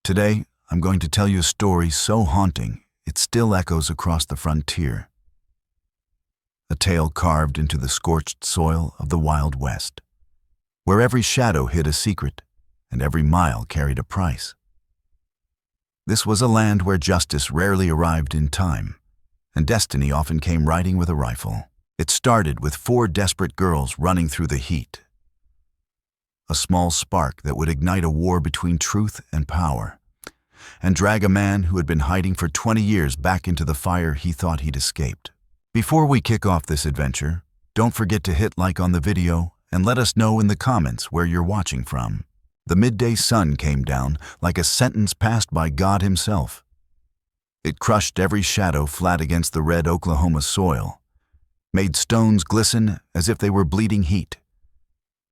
Today, I'm going to tell you a story so haunting, it still echoes across the frontier. A tale carved into the scorched soil of the Wild West, where every shadow hid a secret and every mile carried a price. This was a land where justice rarely arrived in time, and destiny often came riding with a rifle. It started with 4 desperate girls running through the heat. A small spark that would ignite a war between truth and power, and drag a man who had been hiding for 20 years back into the fire he thought he'd escaped. Before we kick off this adventure, don't forget to hit like on the video and let us know in the comments where you're watching from. The midday sun came down like a sentence passed by God himself. It crushed every shadow flat against the red Oklahoma soil, made stones glisten as if they were bleeding heat,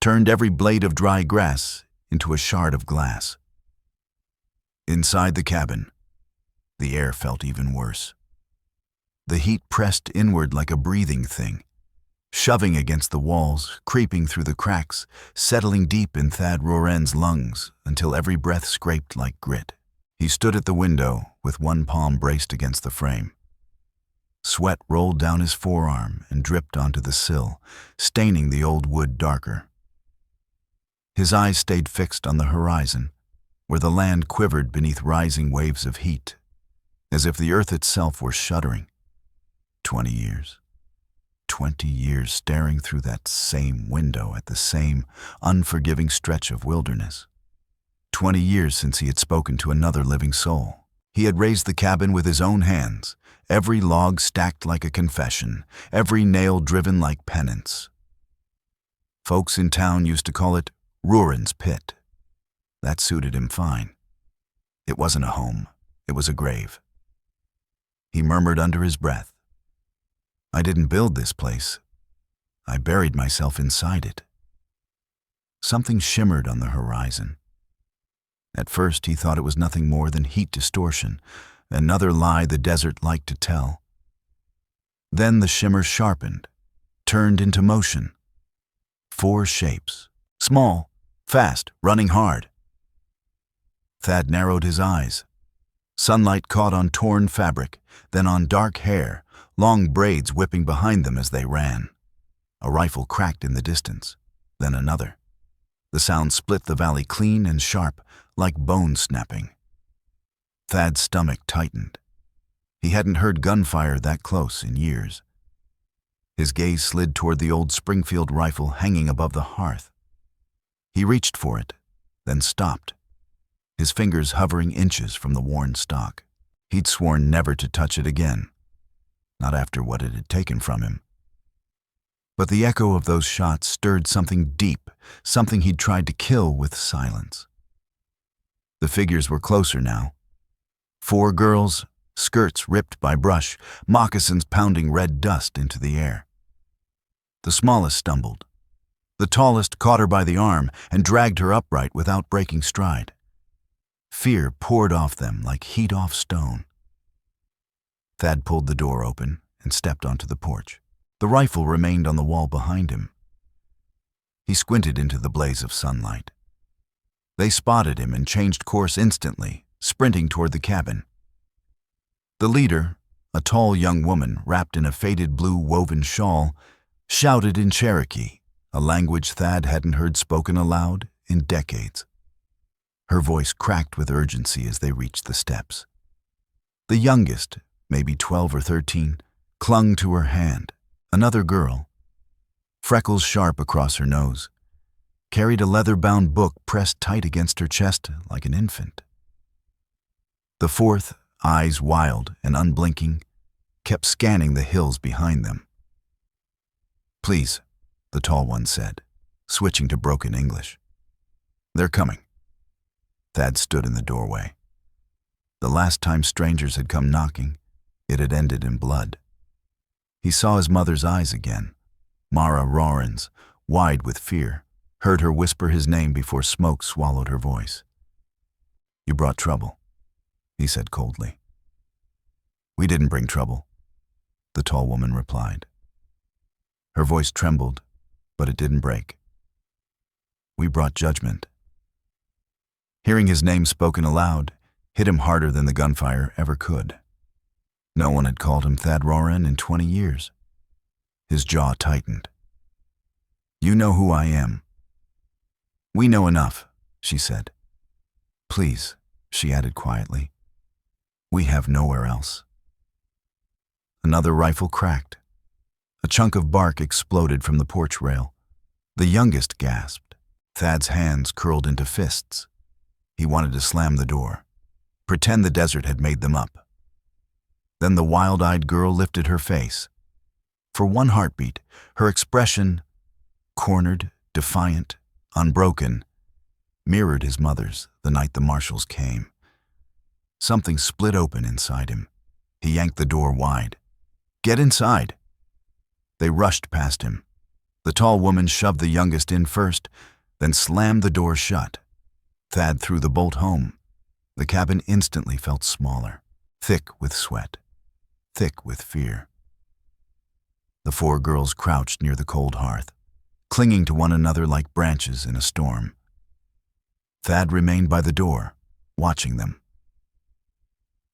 turned every blade of dry grass into a shard of glass. Inside the cabin, the air felt even worse. The heat pressed inward like a breathing thing, shoving against the walls, creeping through the cracks, settling deep in Thad Roren's lungs until every breath scraped like grit. He stood at the window with one palm braced against the frame. Sweat rolled down his forearm and dripped onto the sill, staining the old wood darker. His eyes stayed fixed on the horizon, where the land quivered beneath rising waves of heat, as if the earth itself were shuddering. 20 years. 20 years staring through that same window at the same unforgiving stretch of wilderness. 20 years since he had spoken to another living soul. He had raised the cabin with his own hands, every log stacked like a confession, every nail driven like penance. Folks in town used to call it Roren's Pit. That suited him fine. It wasn't a home, it was a grave. He murmured under his breath, "I didn't build this place. I buried myself inside it." Something shimmered on the horizon. At first he thought it was nothing more than heat distortion, another lie the desert liked to tell. Then the shimmer sharpened, turned into motion. 4 shapes, small, fast, running hard. Thad narrowed his eyes. Sunlight caught on torn fabric, then on dark hair, long braids whipping behind them as they ran. A rifle cracked in the distance, then another. The sound split the valley clean and sharp, like bone snapping. Thad's stomach tightened. He hadn't heard gunfire that close in years. His gaze slid toward the old Springfield rifle hanging above the hearth. He reached for it, then stopped, his fingers hovering inches from the worn stock. He'd sworn never to touch it again, not after what it had taken from him. But the echo of those shots stirred something deep, something he'd tried to kill with silence. The figures were closer now. 4 girls, skirts ripped by brush, moccasins pounding red dust into the air. The smallest stumbled. The tallest caught her by the arm and dragged her upright without breaking stride. Fear poured off them like heat off stone. Thad pulled the door open and stepped onto the porch. The rifle remained on the wall behind him. He squinted into the blaze of sunlight. They spotted him and changed course instantly, sprinting toward the cabin. The leader, a tall young woman wrapped in a faded blue woven shawl, shouted in Cherokee, a language Thad hadn't heard spoken aloud in decades. Her voice cracked with urgency as they reached the steps. The youngest, maybe 12 or 13, clung to her hand. Another girl, freckles sharp across her nose, carried a leather-bound book pressed tight against her chest like an infant. The 4th, eyes wild and unblinking, kept scanning the hills behind them. "Please," the tall one said, switching to broken English. "They're coming." Thad stood in the doorway. The last time strangers had come knocking, it had ended in blood. He saw his mother's eyes again, Mara Roren's, wide with fear, heard her whisper his name before smoke swallowed her voice. "You brought trouble," he said coldly. "We didn't bring trouble," the tall woman replied. Her voice trembled, but it didn't break. "We brought judgment." Hearing his name spoken aloud, hit him harder than the gunfire ever could. No one had called him Thad Roran in 20 years. His jaw tightened. "You know who I am." "We know enough," she said. "Please," she added quietly. "We have nowhere else." Another rifle cracked. A chunk of bark exploded from the porch rail. The youngest gasped. Thad's hands curled into fists. He wanted to slam the door, pretend the desert had made them up. Then the wild-eyed girl lifted her face. For one heartbeat, her expression, cornered, defiant, unbroken, mirrored his mother's the night the marshals came. Something split open inside him. He yanked the door wide. "Get inside!" They rushed past him. The tall woman shoved the youngest in first, then slammed the door shut. Thad threw the bolt home. The cabin instantly felt smaller, thick with sweat, thick with fear. The four girls crouched near the cold hearth, clinging to one another like branches in a storm. Thad remained by the door, watching them.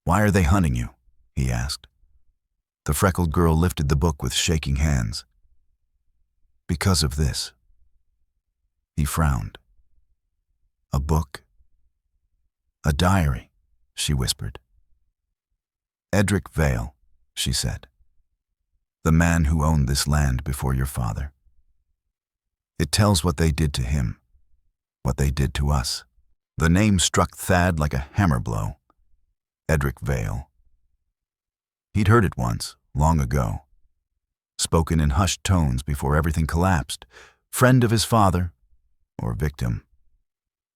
"Why are they hunting you?" he asked. The freckled girl lifted the book with shaking hands. "Because of this." He frowned. "A book?" "A diary," she whispered. "Edric Vale," she said. "The man who owned this land before your father. It tells what they did to him, what they did to us." The name struck Thad like a hammer blow. Edric Vale. He'd heard it once, long ago. Spoken in hushed tones before everything collapsed. Friend of his father, or victim.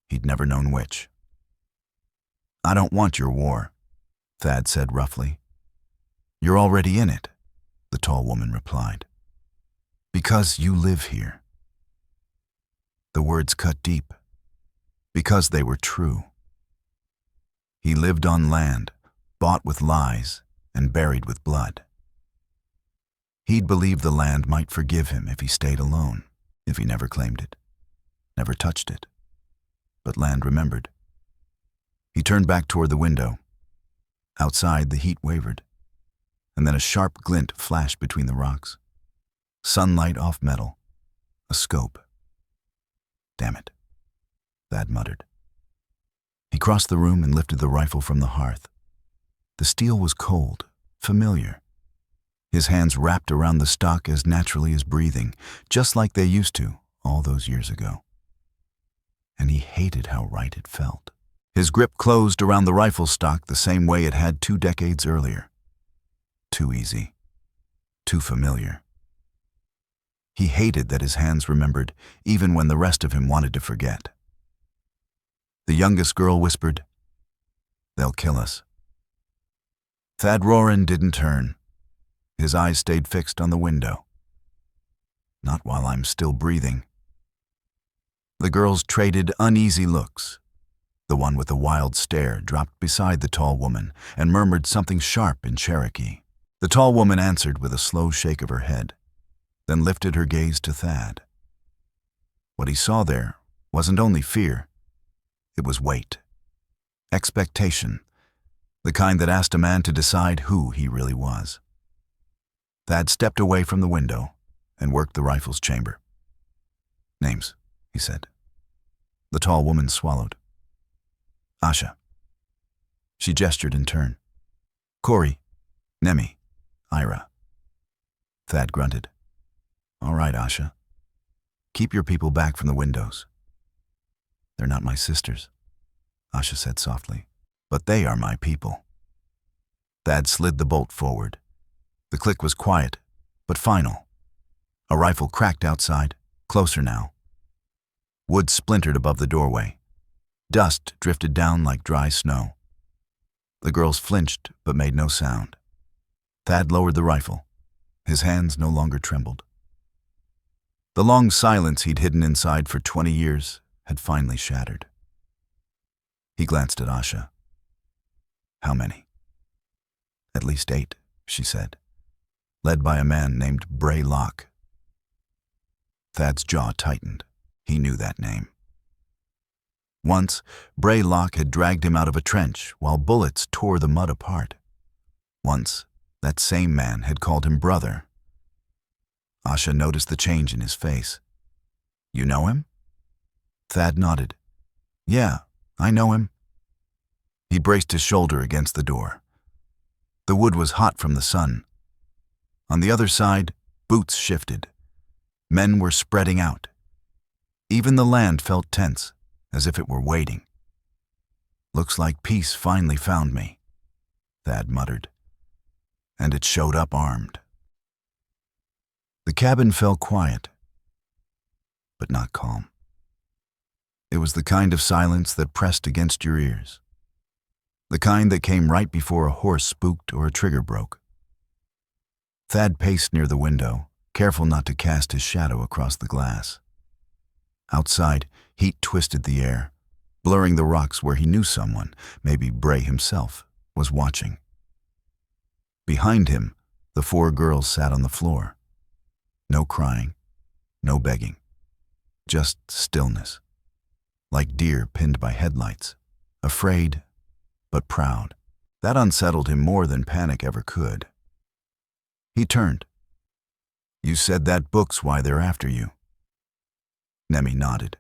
He'd never known which. "I don't want your war," Thad said roughly. "You're already in it," the tall woman replied. "Because you live here." The words cut deep. Because they were true. He lived on land, bought with lies, and buried with blood. He'd believed the land might forgive him if he stayed alone, if he never claimed it, never touched it. But land remembered. He turned back toward the window. Outside, the heat wavered, and then a sharp glint flashed between the rocks. Sunlight off metal. A scope. "Damn it," Thad muttered. He crossed the room and lifted the rifle from the hearth. The steel was cold, familiar. His hands wrapped around the stock as naturally as breathing, just like they used to all those years ago. And he hated how right it felt. His grip closed around the rifle stock the same way it had 2 decades earlier. Too easy. Too familiar. He hated that his hands remembered, even when the rest of him wanted to forget. The youngest girl whispered, "They'll kill us." Thad Roran didn't turn. His eyes stayed fixed on the window. "Not while I'm still breathing." The girls traded uneasy looks. The one with the wild stare dropped beside the tall woman and murmured something sharp in Cherokee. The tall woman answered with a slow shake of her head, then lifted her gaze to Thad. What he saw there wasn't only fear, it was weight. Expectation, the kind that asked a man to decide who he really was. Thad stepped away from the window and worked the rifle's chamber. "Names," he said. The tall woman swallowed. "Asha." She gestured in turn. "Corey, Nemi, Ira." Thad grunted. "All right, Asha. Keep your people back from the windows." "They're not my sisters," Asha said softly, "but they are my people." Thad slid the bolt forward. The click was quiet, but final. A rifle cracked outside, closer now. Wood splintered above the doorway. Dust drifted down like dry snow. The girls flinched but made no sound. Thad lowered the rifle. His hands no longer trembled. The long silence he'd hidden inside for 20 years had finally shattered. He glanced at Asha. "How many?" "At least 8, she said, led by a man named Bray Locke. Thad's jaw tightened. He knew that name. Once, Bray Locke had dragged him out of a trench while bullets tore the mud apart. Once, that same man had called him brother. Asha noticed the change in his face. "You know him?" Thad nodded. "Yeah, I know him." He braced his shoulder against the door. The wood was hot from the sun. On the other side, boots shifted. Men were spreading out. Even the land felt tense, as if it were waiting. "Looks like peace finally found me," Thad muttered. And it showed up armed. The cabin fell quiet, but not calm. It was the kind of silence that pressed against your ears. The kind that came right before a horse spooked or a trigger broke. Thad paced near the window, careful not to cast his shadow across the glass. Outside, heat twisted the air, blurring the rocks where he knew someone, maybe Bray himself, was watching. Behind him, the 4 girls sat on the floor. No crying, no begging, just stillness, like deer pinned by headlights, afraid but proud. That unsettled him more than panic ever could. He turned. "You said that book's why they're after you." Nemi nodded.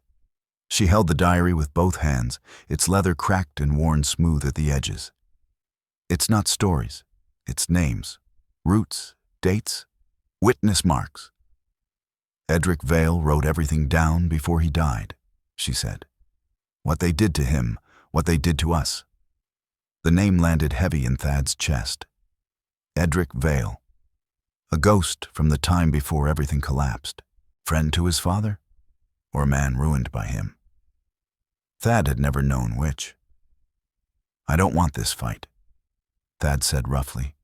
She held the diary with both hands, its leather cracked and worn smooth at the edges. "It's not stories, it's names, roots, dates, witness marks. Edric Vale wrote everything down before he died," she said. "What they did to him, what they did to us." The name landed heavy in Thad's chest. Edric Vale. A ghost from the time before everything collapsed. Friend to his father? Or a man ruined by him? Thad had never known which. "I don't want this fight," Thad said roughly.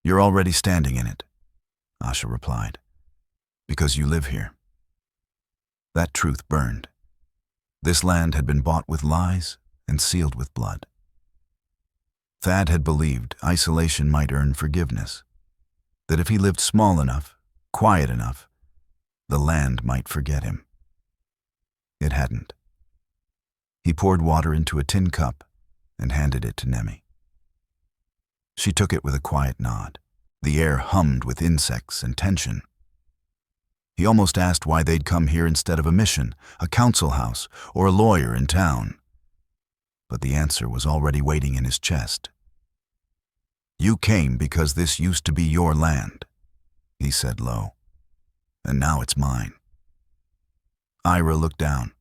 "You're already standing in it," Asha replied. "Because you live here." That truth burned. This land had been bought with lies and sealed with blood. Thad had believed isolation might earn forgiveness, that if he lived small enough, quiet enough, the land might forget him. It hadn't. He poured water into a tin cup and handed it to Nemi. She took it with a quiet nod. The air hummed with insects and tension. He almost asked why they'd come here instead of a mission, a council house, or a lawyer in town. But the answer was already waiting in his chest. "You came because this used to be your land," he said low, "and now it's mine." Ira looked down.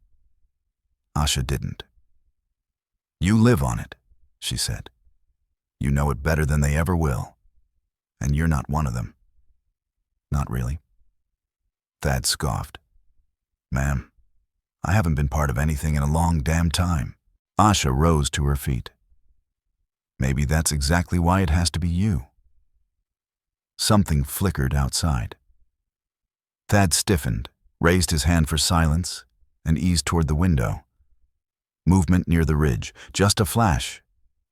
Asha didn't. "You live on it," she said. "You know it better than they ever will, and you're not one of them." "Not really." Thad scoffed. "Ma'am, I haven't been part of anything in a long damn time." Asha rose to her feet. "Maybe that's exactly why it has to be you." Something flickered outside. Thad stiffened, raised his hand for silence, and eased toward the window. Movement near the ridge, just a flash.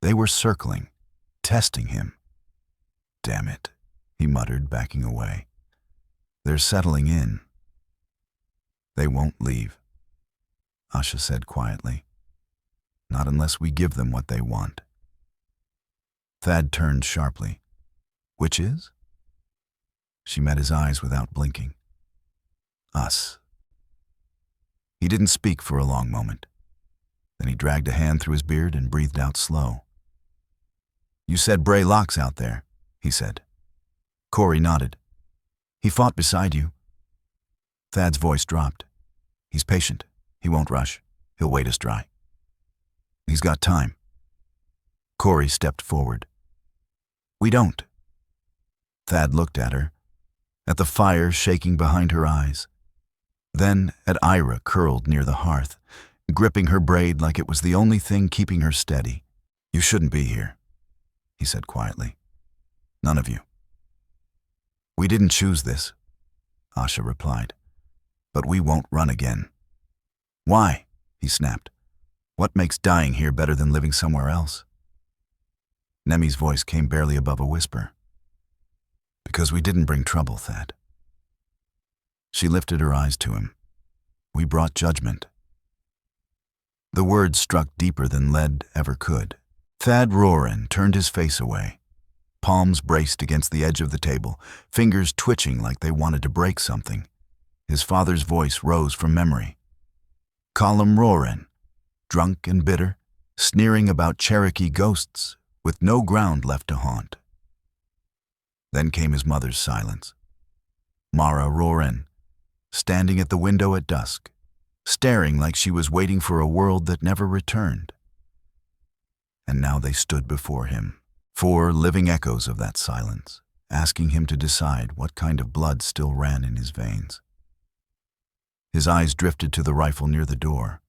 They were circling, testing him. "Damn it," he muttered, backing away. "They're settling in." "They won't leave," Asha said quietly. "Not unless we give them what they want." Thad turned sharply. "Which is?" She met his eyes without blinking. "Us." He didn't speak for a long moment. Then he dragged a hand through his beard and breathed out slow. "You said Bray Locke's out there," he said. Corey nodded. "He fought beside you." Thad's voice dropped. "He's patient. He won't rush. He'll wait us dry. He's got time." Corey stepped forward. "We don't." Thad looked at her, at the fire shaking behind her eyes, then at Ira curled near the hearth, gripping her braid like it was the only thing keeping her steady. "You shouldn't be here," he said quietly. "None of you." "We didn't choose this," Asha replied, "but we won't run again." "Why?" he snapped. "What makes dying here better than living somewhere else?" Nemi's voice came barely above a whisper. "Because we didn't bring trouble, Thad." She lifted her eyes to him. "We brought judgment." The words struck deeper than lead ever could. Thad Roran turned his face away, palms braced against the edge of the table, fingers twitching like they wanted to break something. His father's voice rose from memory. Colum Roran, drunk and bitter, sneering about Cherokee ghosts, with no ground left to haunt. Then came his mother's silence. Mara Roran, standing at the window at dusk, staring like she was waiting for a world that never returned. And now they stood before him, 4 living echoes of that silence, asking him to decide what kind of blood still ran in his veins. His eyes drifted to the rifle near the door.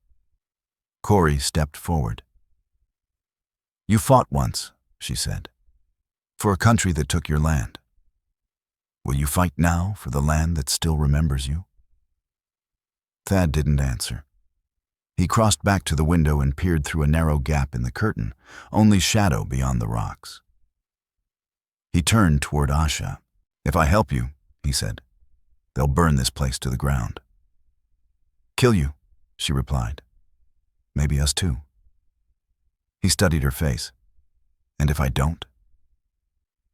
Corey stepped forward. "You fought once," she said, "for a country that took your land. Will you fight now for the land that still remembers you?" Thad didn't answer. He crossed back to the window and peered through a narrow gap in the curtain, only shadow beyond the rocks. He turned toward Asha. "If I help you," he said, "they'll burn this place to the ground." "Kill you," she replied. "Maybe us too." He studied her face. "And if I don't?"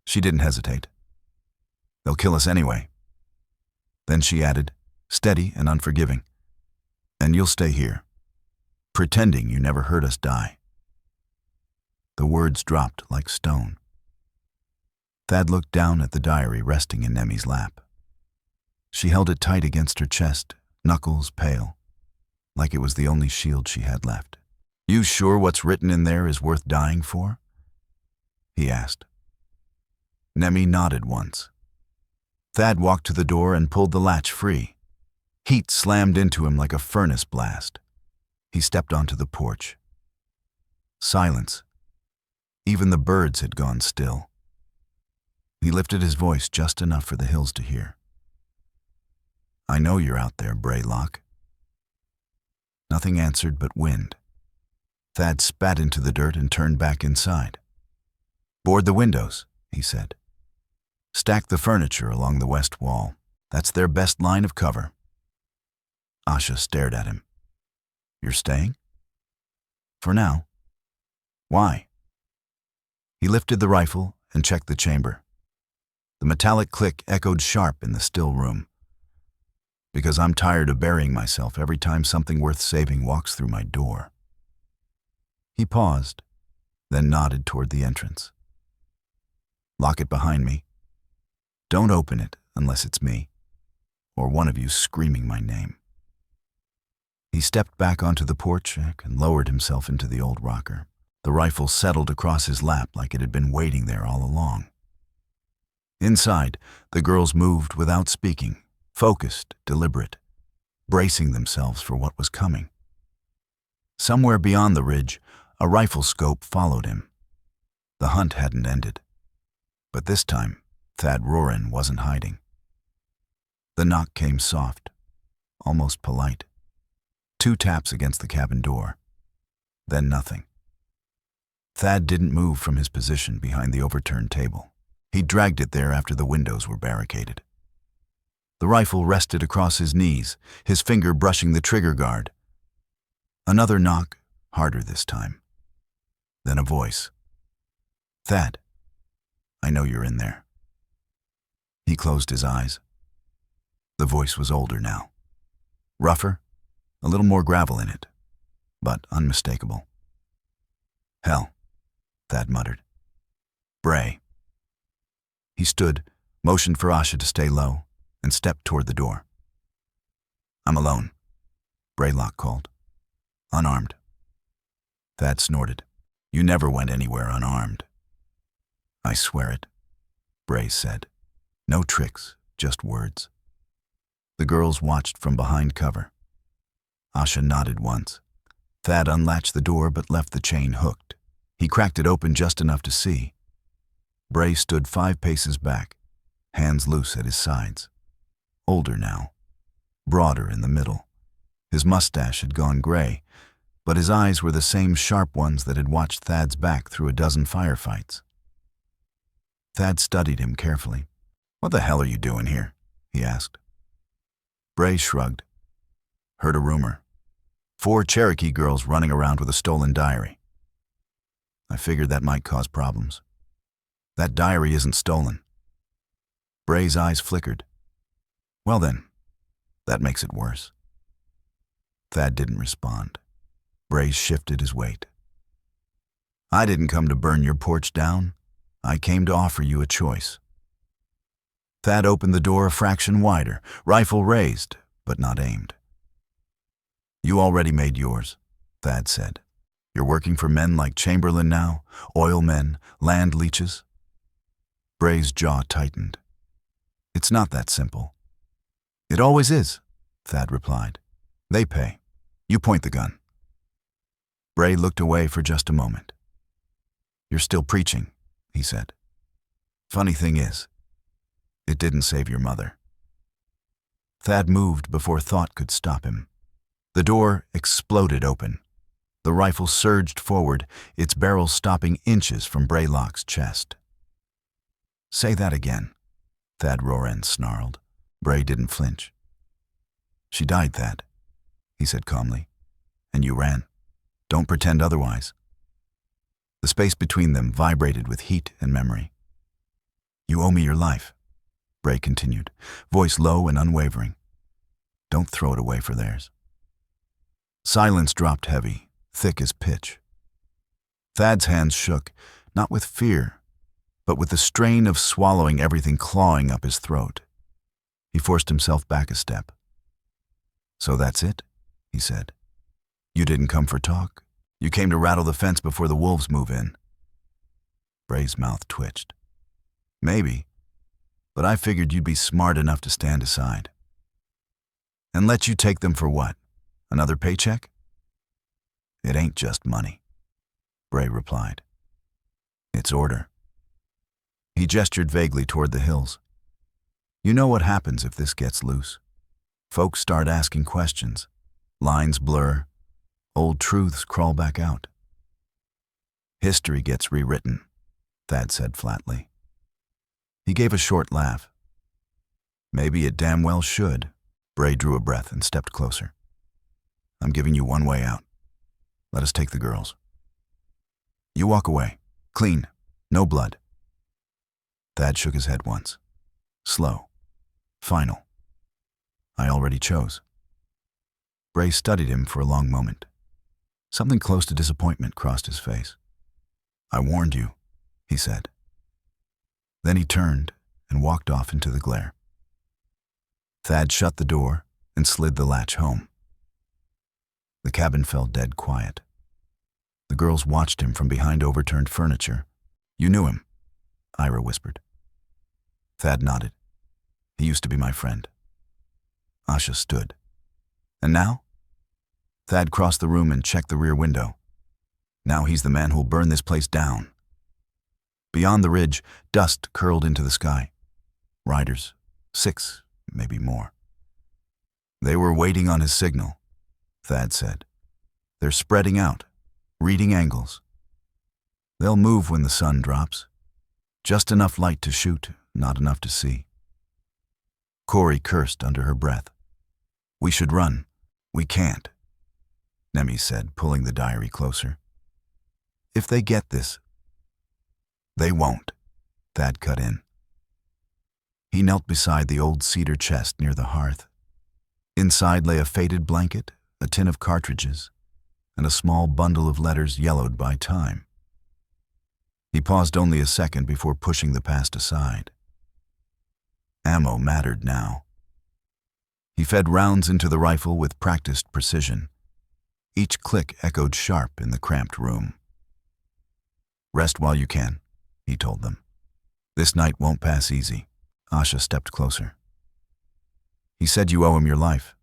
She didn't hesitate. "They'll kill us anyway." Then she added, steady and unforgiving, "And you'll stay here, pretending you never heard us die." The words dropped like stone. Thad looked down at the diary resting in Nemi's lap. She held it tight against her chest, knuckles pale, like it was the only shield she had left. "You sure what's written in there is worth dying for?" he asked. Nemi nodded once. Thad walked to the door and pulled the latch free. Heat slammed into him like a furnace blast. He stepped onto the porch. Silence. Even the birds had gone still. He lifted his voice just enough for the hills to hear. "I know you're out there, Braylock." Nothing answered but wind. Thad spat into the dirt and turned back inside. "Board the windows," he said. "Stack the furniture along the west wall. That's their best line of cover." Asha stared at him. "You're staying?" "For now." "Why?" He lifted the rifle and checked the chamber. The metallic click echoed sharp in the still room. "Because I'm tired of burying myself every time something worth saving walks through my door." He paused, then nodded toward the entrance. "Lock it behind me. Don't open it unless it's me, or one of you screaming my name." He stepped back onto the porch and lowered himself into the old rocker. The rifle settled across his lap like it had been waiting there all along. Inside, the girls moved without speaking, focused, deliberate, bracing themselves for what was coming. Somewhere beyond the ridge, a rifle scope followed him. The hunt hadn't ended. But this time, Thad Roran wasn't hiding. The knock came soft, almost polite. 2 taps against the cabin door. Then nothing. Thad didn't move from his position behind the overturned table. He dragged it there after the windows were barricaded. The rifle rested across his knees, his finger brushing the trigger guard. Another knock, harder this time. Then a voice. "Thad, I know you're in there." He closed his eyes. The voice was older now. Rougher, a little more gravel in it, but unmistakable. "Hell," Thad muttered. "Bray." He stood, motioned for Asha to stay low, and stepped toward the door. "I'm alone," Braylock called. "Unarmed." Thad snorted. "You never went anywhere unarmed." "I swear it," Bray said. "No tricks, just words." The girls watched from behind cover. Asha nodded once. Thad unlatched the door but left the chain hooked. He cracked it open just enough to see. Bray stood 5 paces back, hands loose at his sides. Older now, broader in the middle. His mustache had gone gray, but his eyes were the same sharp ones that had watched Thad's back through a dozen firefights. Thad studied him carefully. "What the hell are you doing here?" he asked. Bray shrugged. "Heard a rumor." 4 Cherokee girls running around with a stolen diary. I figured that might cause problems. That diary isn't stolen. Bray's eyes flickered. Well then, that makes it worse. Thad didn't respond. Bray shifted his weight. I didn't come to burn your porch down. I came to offer you a choice. Thad opened the door a fraction wider, rifle raised, but not aimed. You already made yours, Thad said. You're working for men like Chamberlain now, oil men, land leeches. Bray's jaw tightened. It's not that simple. It always is, Thad replied. They pay. You point the gun. Bray looked away for just a moment. You're still preaching, he said. Funny thing is, it didn't save your mother. Thad moved before thought could stop him. The door exploded open. The rifle surged forward, its barrel stopping inches from Braylock's chest. Say that again, Thad Roran snarled. Bray didn't flinch. She died, Thad, he said calmly. And you ran. Don't pretend otherwise. The space between them vibrated with heat and memory. You owe me your life, Bray continued, voice low and unwavering. Don't throw it away for theirs. Silence dropped heavy, thick as pitch. Thad's hands shook, not with fear, but with the strain of swallowing everything clawing up his throat. He forced himself back a step. So that's it, he said. You didn't come for talk. You came to rattle the fence before the wolves move in. Bray's mouth twitched. Maybe, but I figured you'd be smart enough to stand aside. And let you take them for what? Another paycheck? It ain't just money, Bray replied. It's order. He gestured vaguely toward the hills. You know what happens if this gets loose. Folks start asking questions. Lines blur. Old truths crawl back out. History gets rewritten, Thad said flatly. He gave a short laugh. Maybe it damn well should. Bray drew a breath and stepped closer. I'm giving you one way out. Let us take the girls. You walk away. Clean. No blood. Thad shook his head once. Slow. Final. I already chose. Bray studied him for a long moment. Something close to disappointment crossed his face. I warned you, he said. Then he turned and walked off into the glare. Thad shut the door and slid the latch home. The cabin fell dead quiet. The girls watched him from behind overturned furniture. You knew him, Ira whispered. Thad nodded. He used to be my friend. Asha stood. And now? Thad crossed the room and checked the rear window. Now he's the man who'll burn this place down. Beyond the ridge, dust curled into the sky. Riders, 6, maybe more. They were waiting on his signal, Thad said. They're spreading out, reading angles. They'll move when the sun drops. Just enough light to shoot, not enough to see. Corey cursed under her breath. We should run. We can't, Nemi said, pulling the diary closer. If they get this. They won't, Thad cut in. He knelt beside the old cedar chest near the hearth. Inside lay a faded blanket, a tin of cartridges, and a small bundle of letters yellowed by time. He paused only a second before pushing the past aside. Ammo mattered now. He fed rounds into the rifle with practiced precision. Each click echoed sharp in the cramped room. Rest while you can, he told them. This night won't pass easy. Asha stepped closer. He said you owe him your life.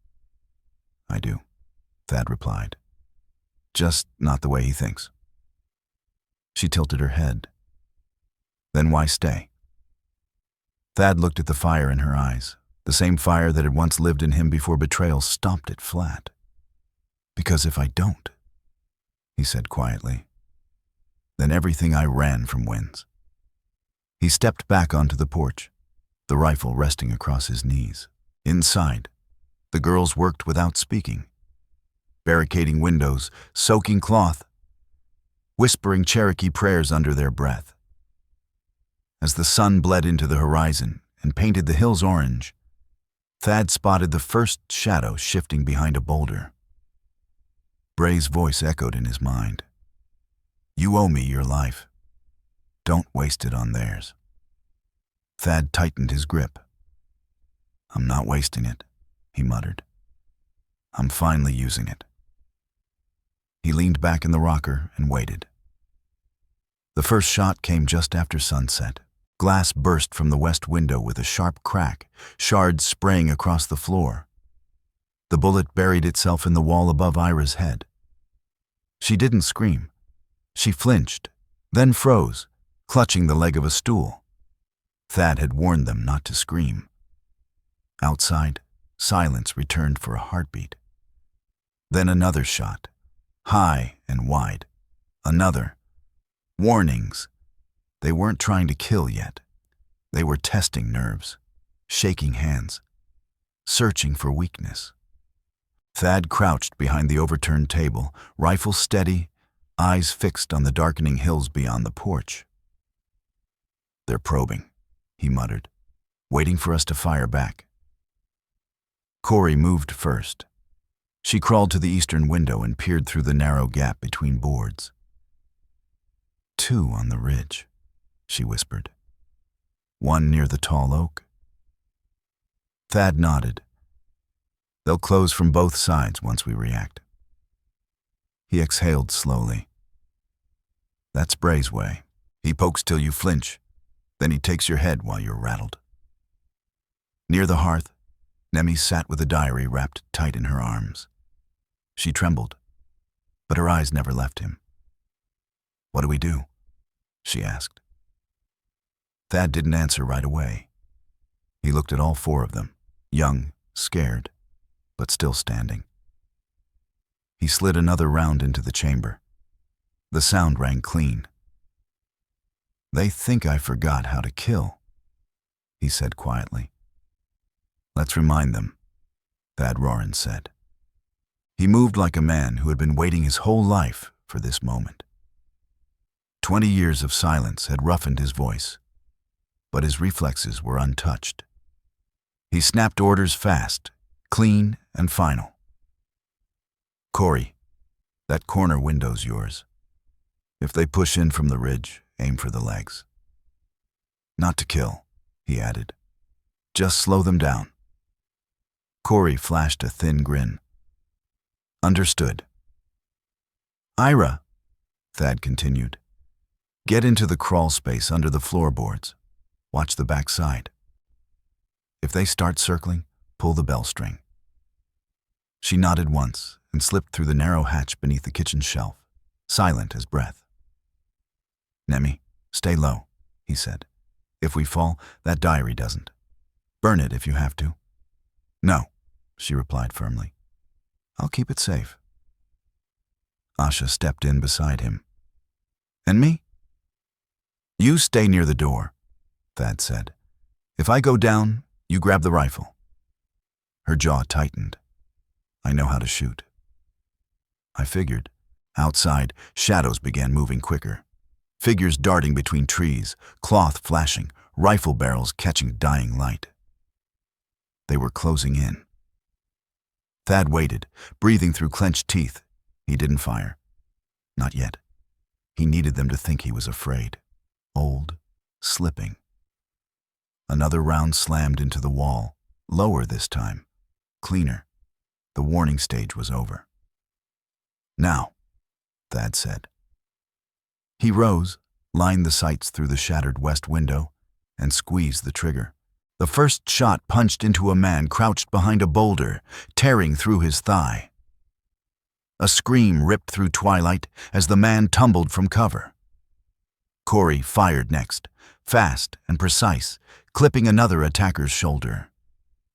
I do, Thad replied. Just not the way he thinks. She tilted her head. Then why stay? Thad looked at the fire in her eyes, the same fire that had once lived in him before betrayal stomped it flat. Because if I don't, he said quietly, then everything I ran from wins. He stepped back onto the porch, the rifle resting across his knees. Inside, the girls worked without speaking. barricading windows, soaking cloth, whispering Cherokee prayers under their breath. As the sun bled into the horizon and painted the hills orange, Thad spotted the first shadow shifting behind a boulder. Bray's voice echoed in his mind. "You owe me your life. Don't waste it on theirs." Thad tightened his grip. "I'm not wasting it," he muttered. "I'm finally using it." He leaned back in the rocker and waited. The first shot came just after sunset. Glass burst from the west window with a sharp crack, shards spraying across the floor. The bullet buried itself in the wall above Ira's head. She didn't scream. She flinched, then froze, clutching the leg of a stool. Thad had warned them not to scream. Outside, silence returned for a heartbeat. Then another shot, high and wide. Another. Warnings. They weren't trying to kill yet. They were testing nerves, shaking hands, searching for weakness. Thad crouched behind the overturned table, rifle steady, eyes fixed on the darkening hills beyond the porch. "They're probing," he muttered, "waiting for us to fire back." Corey moved first. She crawled to the eastern window and peered through the narrow gap between boards. "Two on the ridge," she whispered. "One near the tall oak." Thad nodded. "They'll close from both sides once we react." He exhaled slowly. "That's Bray's way. He pokes till you flinch, then he takes your head while you're rattled." Near the hearth, Nemi sat with a diary wrapped tight in her arms. She trembled, but her eyes never left him. "What do we do?" she asked. Thad didn't answer right away. He looked at all four of them, young, scared, but still standing. He slid another round into the chamber. The sound rang clean. "They think I forgot how to kill," he said quietly. "Let's remind them," Thad Roran said. He moved like a man who had been waiting his whole life for this moment. 20 years of silence had roughened his voice, but his reflexes were untouched. He snapped orders fast, clean and final. "Corey, that corner window's yours. If they push in from the ridge, aim for the legs. Not to kill," he added. "Just slow them down." Corey flashed a thin grin. "Understood." "Ira," Thad continued, "get into the crawl space under the floorboards. Watch the back side. If they start circling, pull the bell string." She nodded once and slipped through the narrow hatch beneath the kitchen shelf, silent as breath. "Nemi, stay low," he said. "If we fall, that diary doesn't. Burn it if you have to." "No," she replied firmly. "I'll keep it safe." Asha stepped in beside him. "And me?" "You stay near the door," Thad said. "If I go down, you grab the rifle." Her jaw tightened. "I know how to shoot." I figured. Outside, shadows began moving quicker. Figures darting between trees, cloth flashing, rifle barrels catching dying light. They were closing in. Thad waited, breathing through clenched teeth. He didn't fire. Not yet. He needed them to think he was afraid. Old, slipping. Another round slammed into the wall, lower this time, cleaner. The warning stage was over. "Now," Thad said. He rose, lined the sights through the shattered west window, and squeezed the trigger. The first shot punched into a man crouched behind a boulder, tearing through his thigh. A scream ripped through twilight as the man tumbled from cover. Corey fired next, fast and precise, clipping another attacker's shoulder.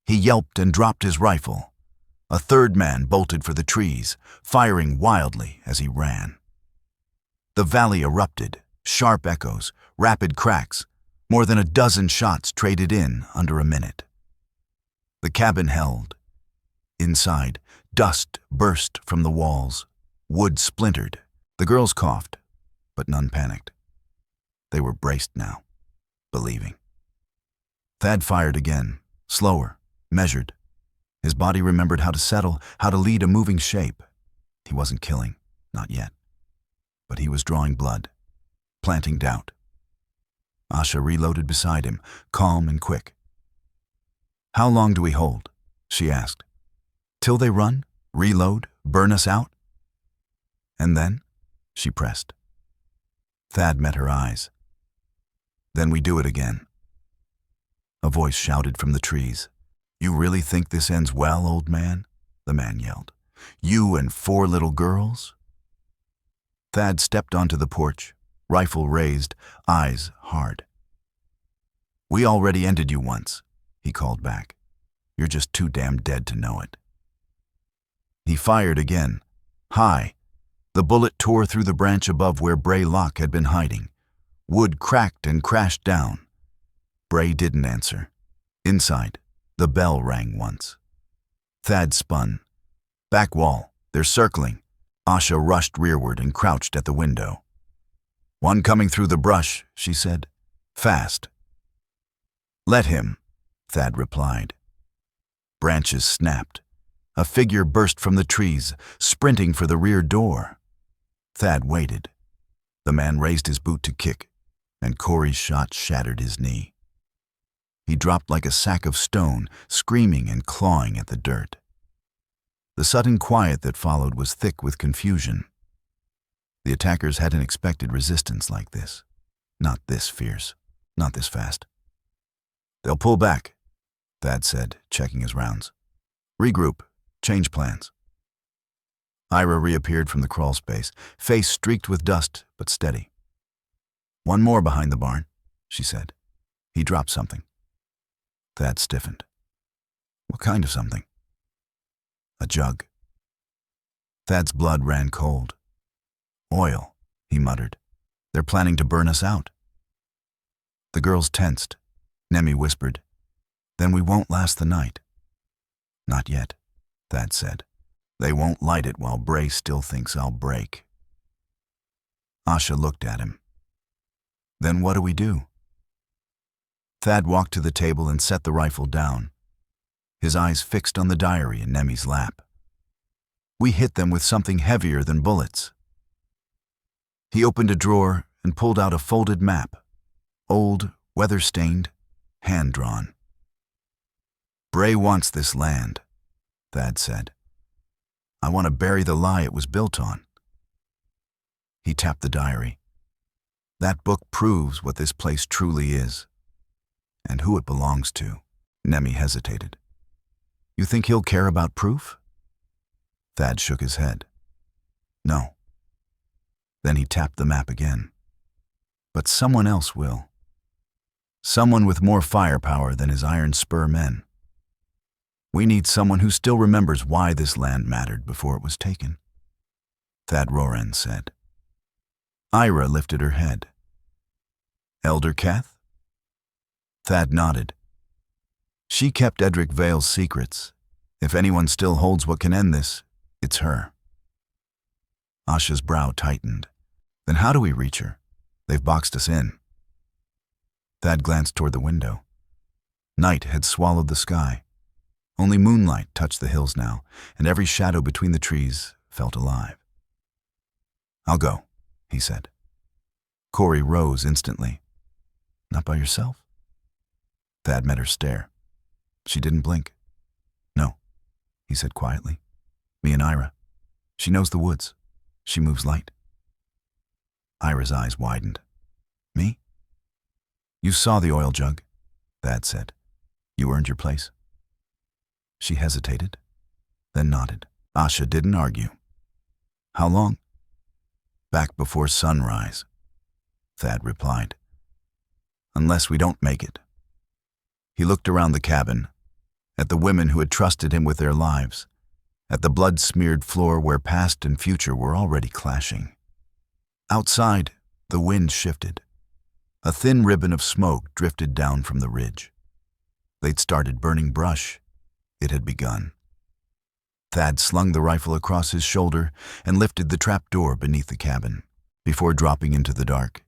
He yelped and dropped his rifle. A third man bolted for the trees, firing wildly as he ran. The valley erupted, sharp echoes, rapid cracks, more than a dozen shots traded in under a minute. The cabin held. Inside, Dust burst from the walls. Wood splintered. The girls coughed, but none panicked. They were braced now, believing. Thad fired again, slower, measured. His body remembered how to settle, how to lead a moving shape. He wasn't killing, not yet. But he was drawing blood, planting doubt. Asha reloaded beside him, calm and quick. "How long do we hold?" she asked. "Till they run, reload, burn us out?" "And then?" she pressed. Thad met her eyes. "Then we do it again." A voice shouted from the trees. "You really think this ends well, old man?" the man yelled. "You and 4 little girls?" Thad stepped onto the porch, rifle raised, eyes hard. "We already ended you once," he called back. "You're just too damn dead to know it." He fired again, high. The bullet tore through the branch above where Bray Locke had been hiding. Wood cracked and crashed down. Bray didn't answer. Inside, the bell rang once. Thad spun. "Back wall, they're circling." Asha rushed rearward and crouched at the window. "One coming through the brush," she said. "Fast." "Let him," Thad replied. Branches snapped. A figure burst from the trees, sprinting for the rear door. Thad waited. The man raised his boot to kick, and Corey's shot shattered his knee. He dropped like a sack of stone, screaming and clawing at the dirt. The sudden quiet that followed was thick with confusion. The attackers hadn't expected resistance like this. Not this fierce, not this fast. "They'll pull back," Thad said, checking his rounds. "Regroup, change plans." Ira reappeared from the crawl space, face streaked with dust, but steady. "One more behind the barn," she said. He dropped something. Thad stiffened. "What kind of something?" "A jug." Thad's blood ran cold. "Oil," he muttered. "They're planning to burn us out." The girls tensed. Nemi whispered, "Then we won't last the night." "Not yet," Thad said. "They won't light it while Bray still thinks I'll break." Asha looked at him. "Then what do we do?" Thad walked to the table and set the rifle down, his eyes fixed on the diary in Nemi's lap. "We hit them with something heavier than bullets." He opened a drawer and pulled out a folded map, old, weather-stained, hand-drawn. "Bray wants this land," Thad said. "I want to bury the lie it was built on." He tapped the diary. "That book proves what this place truly is, and who it belongs to." Nemi hesitated. "You think he'll care about proof?" Thad shook his head. "No." Then he tapped the map again. "But someone else will. Someone with more firepower than his Iron Spur men. We need someone who still remembers why this land mattered before it was taken." Thad Roran said. Ira lifted her head. "Elder Kath?" Thad nodded. "She kept Edric Vale's secrets. If anyone still holds what can end this, it's her." Asha's brow tightened. "Then how do we reach her? They've boxed us in." Thad glanced toward the window. Night had swallowed the sky. Only moonlight touched the hills now, and every shadow between the trees felt alive. "I'll go," he said. Corey rose instantly. "Not by yourself?" Thad met her stare. She didn't blink. "No," he said quietly. "Me and Ira. She knows the woods. She moves light." Ira's eyes widened. "Me?" "You saw the oil jug," Thad said. "You earned your place." She hesitated, then nodded. Asha didn't argue. "How long?" "Back before sunrise," Thad replied. "Unless we don't make it." He looked around the cabin, at the women who had trusted him with their lives, at the blood-smeared floor where past and future were already clashing. Outside, the wind shifted. A thin ribbon of smoke drifted down from the ridge. They'd started burning brush. It had begun. Thad slung the rifle across his shoulder and lifted the trap door beneath the cabin. Before dropping into the dark,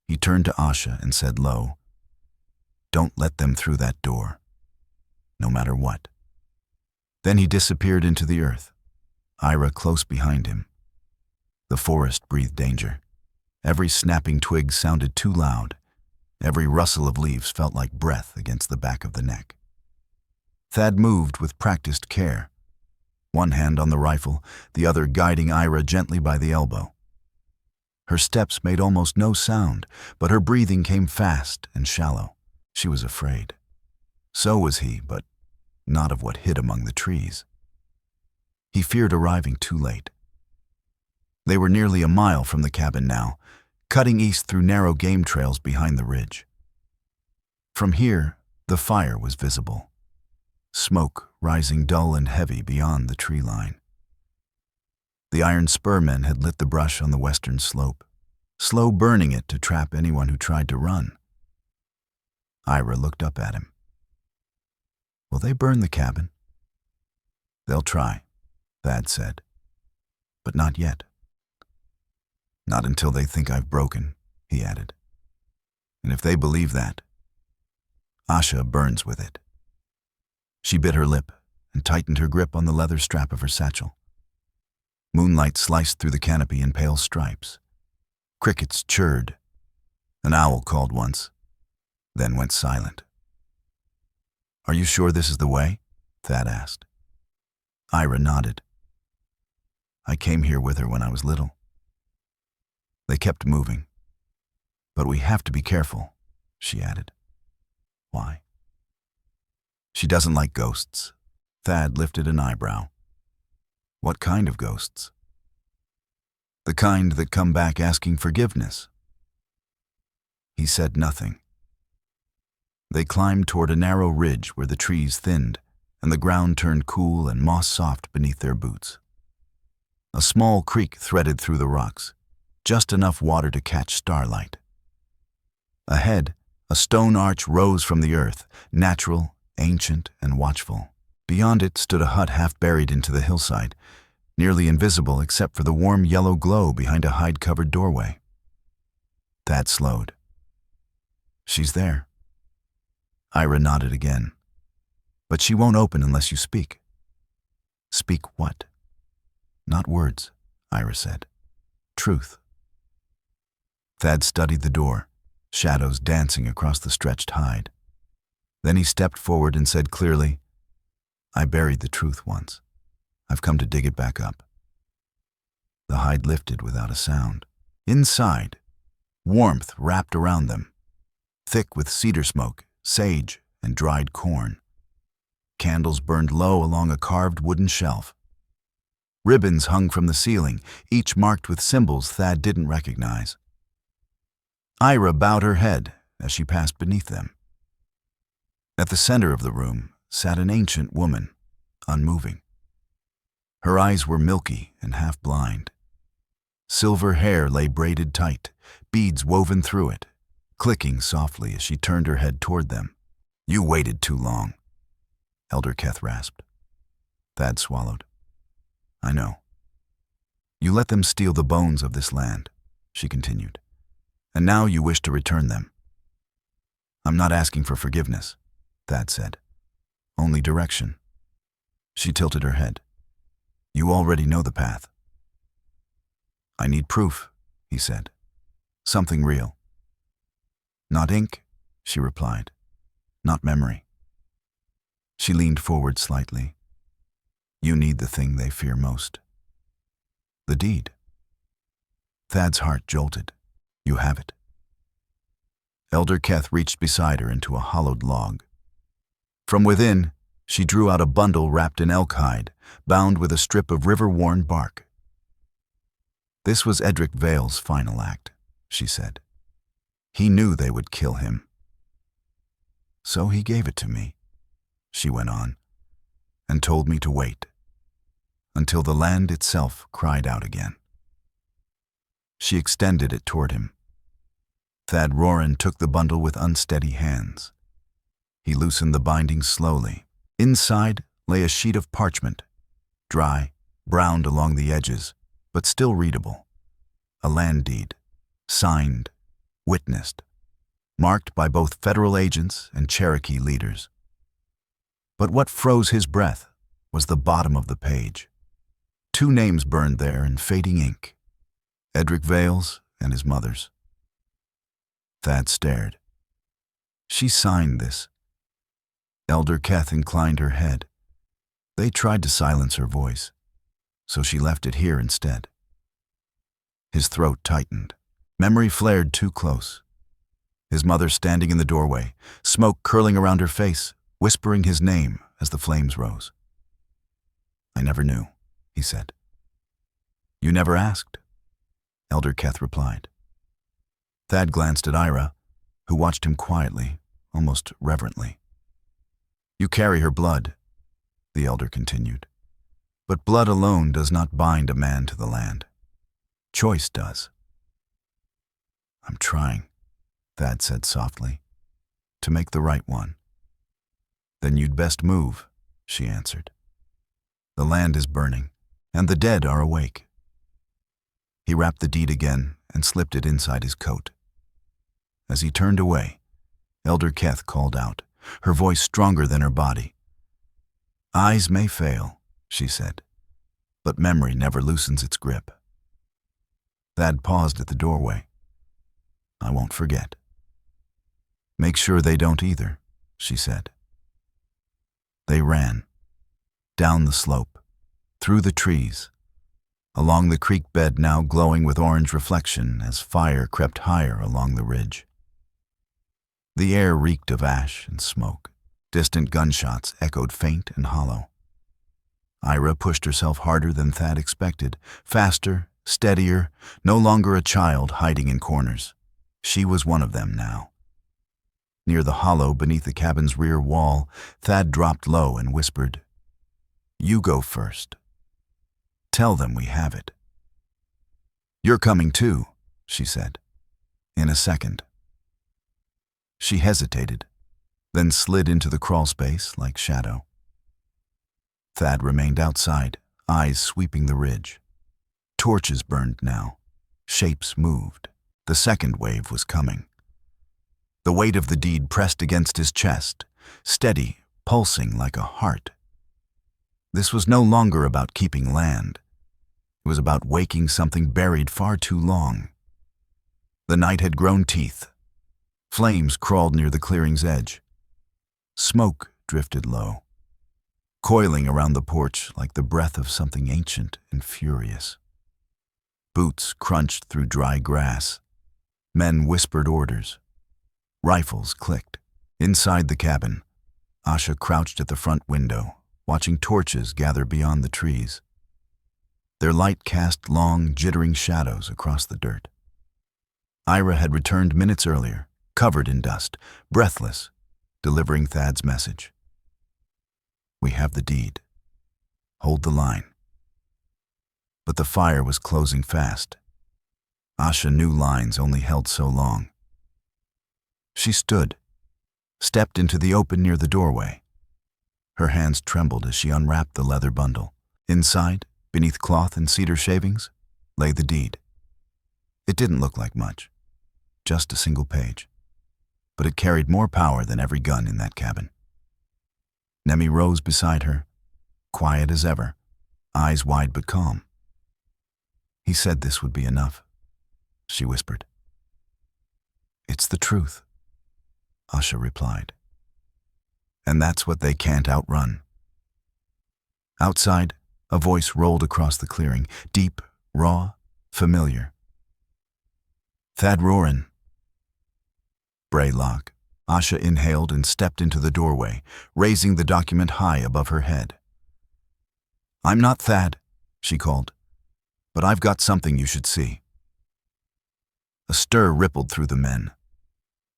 he turned to Asha and said low, "Don't let them through that door, no matter what." Then he disappeared into the earth, Ira close behind him. The forest breathed danger. Every snapping twig sounded too loud. Every rustle of leaves felt like breath against the back of the neck. Thad moved with practiced care, one hand on the rifle, the other guiding Ira gently by the elbow. Her steps made almost no sound, but her breathing came fast and shallow. She was afraid. So was he, but not of what hid among the trees. He feared arriving too late. They were nearly a mile from the cabin now, cutting east through narrow game trails behind the ridge. From here, the fire was visible, smoke rising dull and heavy beyond the tree line. The iron spurmen had lit the brush on the western slope, slow burning it to trap anyone who tried to run. Ira looked up at him. "Will they burn the cabin?" "They'll try," Thad said, "but not yet." "Not until they think I've broken," he added. "And if they believe that, Asha burns with it." She bit her lip and tightened her grip on the leather strap of her satchel. Moonlight sliced through the canopy in pale stripes. Crickets chirred. An owl called once, then went silent. "Are you sure this is the way?" Thad asked. Ira nodded. "I came here with her when I was little." They kept moving. "But we have to be careful," she added. "Why?" "She doesn't like ghosts." Thad lifted an eyebrow. "What kind of ghosts?" "The kind that come back asking forgiveness." He said nothing. They climbed toward a narrow ridge where the trees thinned and the ground turned cool and moss-soft beneath their boots. A small creek threaded through the rocks, just enough water to catch starlight. Ahead, a stone arch rose from the earth, natural, ancient, and watchful. Beyond it stood a hut half buried into the hillside, nearly invisible except for the warm yellow glow behind a hide-covered doorway. Thad slowed. "She's there." Ira nodded again. "But she won't open unless you speak." "Speak what?" "Not words," Ira said. "Truth." Thad studied the door, shadows dancing across the stretched hide. Then he stepped forward and said clearly, "I buried the truth once. I've come to dig it back up." The hide lifted without a sound. Inside, warmth wrapped around them, thick with cedar smoke, sage, and dried corn. Candles burned low along a carved wooden shelf. Ribbons hung from the ceiling, each marked with symbols Thad didn't recognize. Ira bowed her head as she passed beneath them. At the center of the room sat an ancient woman, unmoving. Her eyes were milky and half-blind. Silver hair lay braided tight, beads woven through it, clicking softly as she turned her head toward them. "You waited too long," Elder Keth rasped. Thad swallowed. "I know. You let them steal the bones of this land," she continued, "and now you wish to return them." "I'm not asking for forgiveness," Thad said. "Only direction." She tilted her head. "You already know the path." "I need proof," he said. "Something real." "Not ink," she replied. "Not memory." She leaned forward slightly. "You need the thing they fear most. The deed." Thad's heart jolted. "You have it." Elder Keth reached beside her into a hollowed log. From within, she drew out a bundle wrapped in elk hide, bound with a strip of river-worn bark. "This was Edric Vale's final act," she said. "He knew they would kill him. So he gave it to me," she went on, "and told me to wait, until the land itself cried out again." She extended it toward him. Thad Roran took the bundle with unsteady hands. He loosened the binding slowly. Inside lay a sheet of parchment, dry, browned along the edges, but still readable. A land deed, signed, witnessed, marked by both federal agents and Cherokee leaders. But what froze his breath was the bottom of the page. 2 names burned there in fading ink, Edric Vales and his mother's. Thad stared. She signed this. Elder Keth inclined her head. They tried to silence her voice, so she left it here instead. His throat tightened. Memory flared too close. His mother standing in the doorway, smoke curling around her face, whispering his name as the flames rose. "I never knew," he said. "You never asked," Elder Keth replied. Thad glanced at Ira, who watched him quietly, almost reverently. "You carry her blood," the elder continued. "But blood alone does not bind a man to the land. Choice does." "I'm trying," Thad said softly, "to make the right one." "Then you'd best move," she answered. "The land is burning, and the dead are awake." He wrapped the deed again and slipped it inside his coat. As he turned away, Elder Keth called out, her voice stronger than her body. "Eyes may fail," she said, "but memory never loosens its grip." Thad paused at the doorway. "I won't forget." "Make sure they don't either," she said. They ran. Down the slope, through the trees, along the creek bed now glowing with orange reflection as fire crept higher along the ridge. The air reeked of ash and smoke. Distant gunshots echoed faint and hollow. Ira pushed herself harder than Thad expected, faster, steadier, no longer a child hiding in corners. She was one of them now. Near the hollow beneath the cabin's rear wall, Thad dropped low and whispered, "You go first. Tell them we have it." "You're coming too," she said. "In a second." She hesitated, then slid into the crawl space like shadow. Thad remained outside, eyes sweeping the ridge. Torches burned now. Shapes moved. The second wave was coming. The weight of the deed pressed against his chest, steady, pulsing like a heart. This was no longer about keeping land. It was about waking something buried far too long. The night had grown teeth. Flames crawled near the clearing's edge. Smoke drifted low, coiling around the porch like the breath of something ancient and furious. Boots crunched through dry grass. Men whispered orders. Rifles clicked. Inside the cabin, Asha crouched at the front window, watching torches gather beyond the trees. Their light cast long, jittering shadows across the dirt. Ira had returned minutes earlier, covered in dust, breathless, delivering Thad's message. "We have the deed. Hold the line." But the fire was closing fast. Asha knew lines only held so long. She stood, stepped into the open near the doorway. Her hands trembled as she unwrapped the leather bundle. Inside, beneath cloth and cedar shavings, lay the deed. It didn't look like much, just a single page, but it carried more power than every gun in that cabin. Nemi rose beside her, quiet as ever, eyes wide but calm. "He said this would be enough," she whispered. "It's the truth," Asha replied. "And that's what they can't outrun." Outside, a voice rolled across the clearing, deep, raw, familiar. "Thad Roran." Braylock. Asha inhaled and stepped into the doorway, raising the document high above her head. "I'm not Thad," she called, "but I've got something you should see." A stir rippled through the men.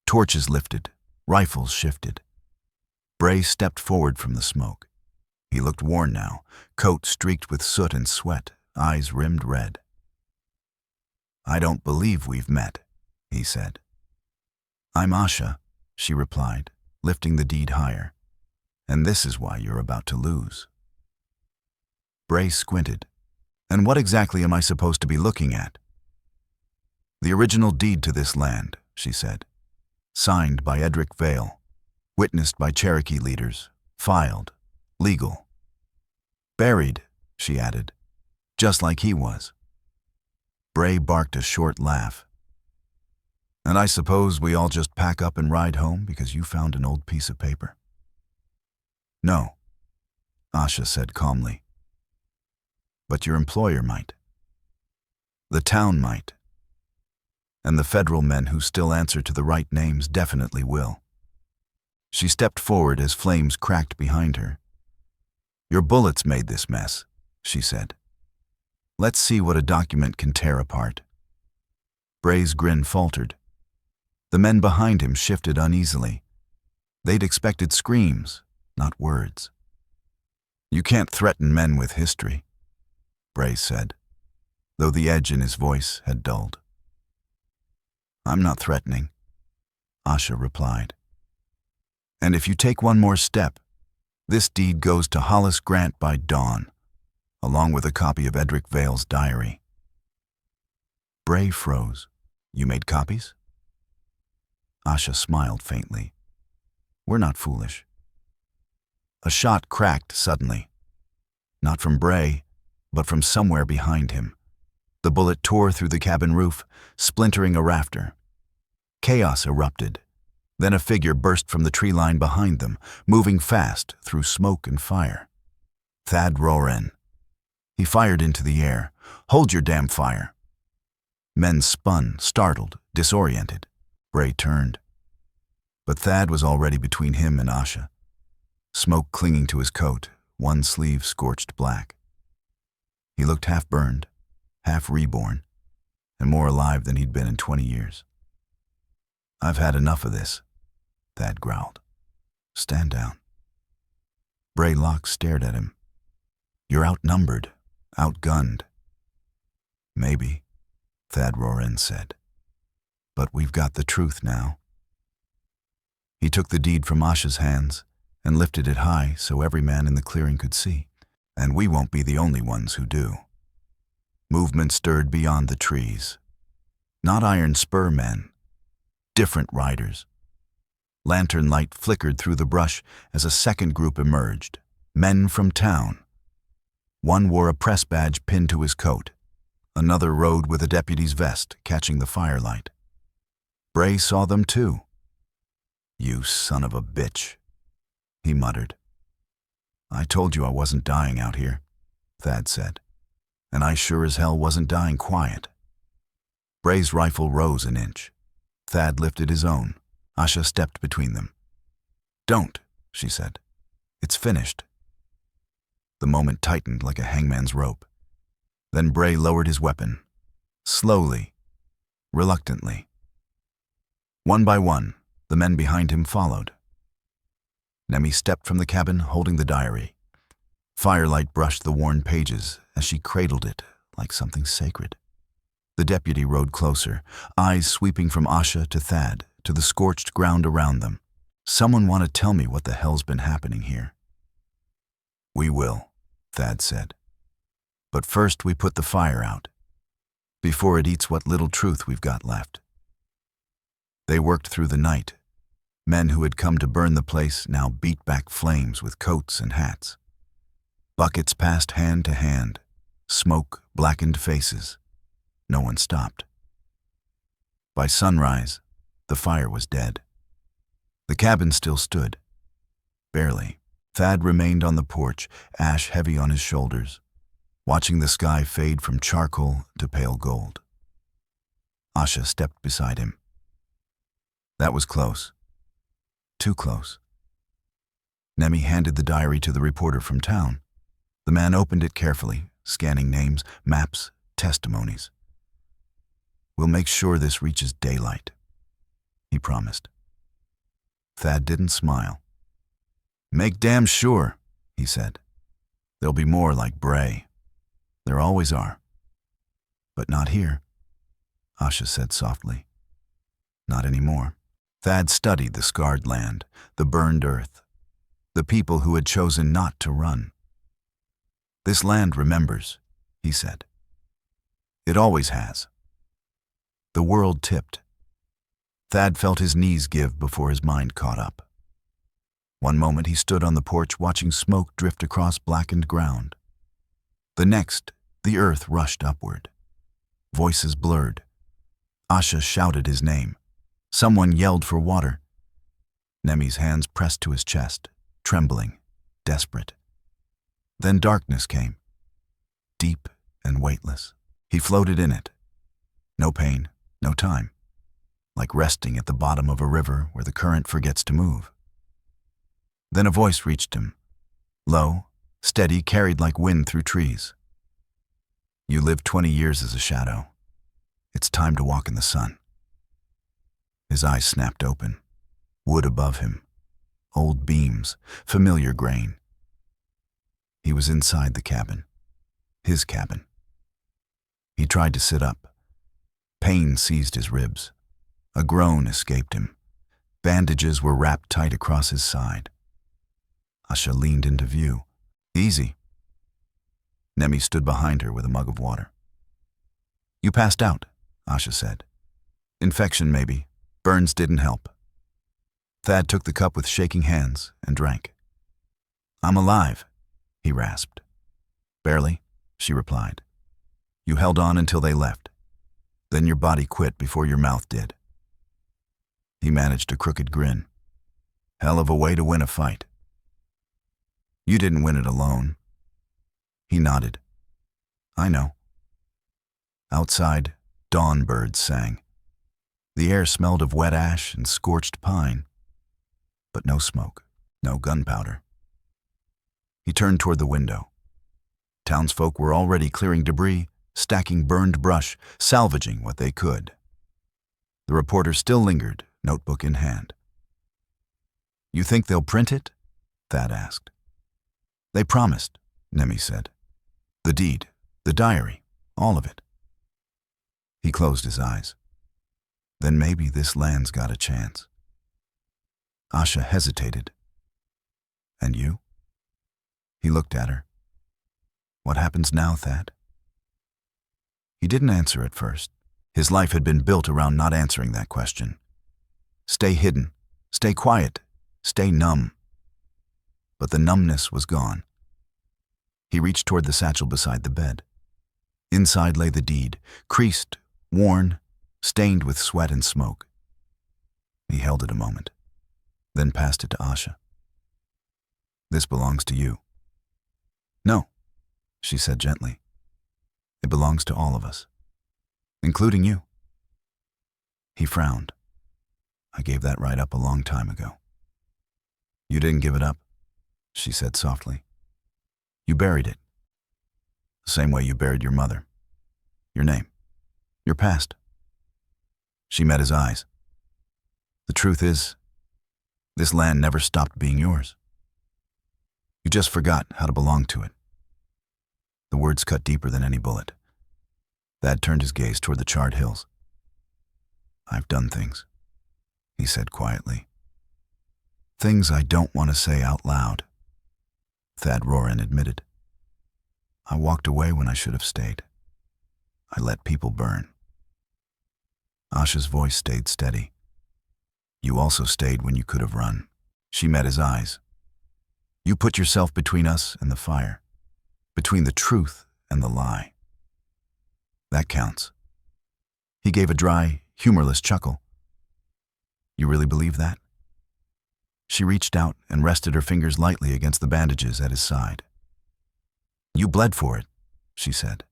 Torches lifted, rifles shifted. Bray stepped forward from the smoke. He looked worn now, coat streaked with soot and sweat, eyes rimmed red. "I don't believe we've met," he said. "I'm Asha," she replied, lifting the deed higher. "And this is why you're about to lose." Bray squinted. And what exactly am I supposed to be looking at? The original deed to this land, she said. Signed by Edric Vale. Witnessed by Cherokee leaders. Filed. Legal. Buried, she added. Just like he was. Bray barked a short laugh. And I suppose we all just pack up and ride home because you found an old piece of paper? No, Asha said calmly. But your employer might. The town might. And the federal men who still answer to the right names definitely will. She stepped forward as flames cracked behind her. Your bullets made this mess, she said. Let's see what a document can tear apart. Bray's grin faltered. The men behind him shifted uneasily. They'd expected screams, not words. You can't threaten men with history, Bray said, though the edge in his voice had dulled. I'm not threatening, Asha replied. And if you take one more step, this deed goes to Hollis Grant by dawn, along with a copy of Edric Vale's diary. Bray froze. You made copies? Asha smiled faintly. We're not foolish. A shot cracked suddenly. Not from Bray, but from somewhere behind him. The bullet tore through the cabin roof, splintering a rafter. Chaos erupted. Then a figure burst from the tree line behind them, moving fast through smoke and fire. Thad Roren. He fired into the air. Hold your damn fire. Men spun, startled, disoriented. Bray turned. But Thad was already between him and Asha. Smoke clinging to his coat, one sleeve scorched black. He looked half burned, half reborn, and more alive than he'd been in 20 years. I've had enough of this, Thad growled. Stand down. Bray Locke stared at him. You're outnumbered, outgunned. Maybe, Thad Roren said. But we've got the truth now. He took the deed from Asha's hands and lifted it high so every man in the clearing could see. And we won't be the only ones who do. Movement stirred beyond the trees. Not iron spur men. Different riders. Lantern light flickered through the brush as a second group emerged. Men from town. One wore a press badge pinned to his coat. Another rode with a deputy's vest, catching the firelight. Bray saw them too. You son of a bitch, he muttered. I told you I wasn't dying out here, Thad said. And I sure as hell wasn't dying quiet. Bray's rifle rose an inch. Thad lifted his own. Asha stepped between them. Don't, she said. It's finished. The moment tightened like a hangman's rope. Then Bray lowered his weapon. Slowly, reluctantly. One by one, the men behind him followed. Nemi stepped from the cabin holding the diary. Firelight brushed the worn pages as she cradled it like something sacred. The deputy rode closer, eyes sweeping from Asha to Thad, to the scorched ground around them. Someone want to tell me what the hell's been happening here? We will, Thad said. But first we put the fire out, before it eats what little truth we've got left. They worked through the night. Men who had come to burn the place now beat back flames with coats and hats. Buckets passed hand to hand, smoke blackened faces. No one stopped. By sunrise, the fire was dead. The cabin still stood. Barely. Thad remained on the porch, ash heavy on his shoulders, watching the sky fade from charcoal to pale gold. Asha stepped beside him. That was close. Too close. Nemi handed the diary to the reporter from town. The man opened it carefully, scanning names, maps, testimonies. We'll make sure this reaches daylight, he promised. Thad didn't smile. Make damn sure, he said. There'll be more like Bray. There always are. But not here, Asha said softly. Not anymore. Thad studied the scarred land, the burned earth, the people who had chosen not to run. This land remembers, he said. It always has. The world tipped. Thad felt his knees give before his mind caught up. One moment he stood on the porch watching smoke drift across blackened ground. The next, the earth rushed upward. Voices blurred. Asha shouted his name. Someone yelled for water. Nemi's hands pressed to his chest, trembling, desperate. Then darkness came, deep and weightless. He floated in it. No pain, no time, like resting at the bottom of a river where the current forgets to move. Then a voice reached him, low, steady, carried like wind through trees. You lived 20 years as a shadow. It's time to walk in the sun. His eyes snapped open. Wood above him. Old beams. Familiar grain. He was inside the cabin. His cabin. He tried to sit up. Pain seized his ribs. A groan escaped him. Bandages were wrapped tight across his side. Asha leaned into view. Easy. Nemi stood behind her with a mug of water. You passed out, Asha said. Infection, maybe. Burns didn't help. Thad took the cup with shaking hands and drank. I'm alive, he rasped. Barely, she replied. You held on until they left. Then your body quit before your mouth did. He managed a crooked grin. Hell of a way to win a fight. You didn't win it alone. He nodded. I know. Outside, dawn birds sang. The air smelled of wet ash and scorched pine, but no smoke, no gunpowder. He turned toward the window. Townsfolk were already clearing debris, stacking burned brush, salvaging what they could. The reporter still lingered, notebook in hand. You think they'll print it? Thad asked. They promised, Nemi said. The deed, the diary, all of it. He closed his eyes. Then maybe this land's got a chance. Asha hesitated. And you? He looked at her. What happens now, Thad? He didn't answer at first. His life had been built around not answering that question. Stay hidden, stay quiet, stay numb. But the numbness was gone. He reached toward the satchel beside the bed. Inside lay the deed, creased, worn, stained with sweat and smoke. He held it a moment, then passed it to Asha. This belongs to you. No, she said gently. It belongs to all of us, including you. He frowned. I gave that right up a long time ago. You didn't give it up, she said softly. You buried it. The same way you buried your mother, your name, your past. She met his eyes. The truth is, this land never stopped being yours. You just forgot how to belong to it. The words cut deeper than any bullet. Thad turned his gaze toward the charred hills. I've done things, he said quietly. Things I don't want to say out loud, Thad Roran admitted. I walked away when I should have stayed. I let people burn. Asha's voice stayed steady. You also stayed when you could have run. She met his eyes. You put yourself between us and the fire, between the truth and the lie. That counts. He gave a dry, humorless chuckle. You really believe that? She reached out and rested her fingers lightly against the bandages at his side. You bled for it, she said.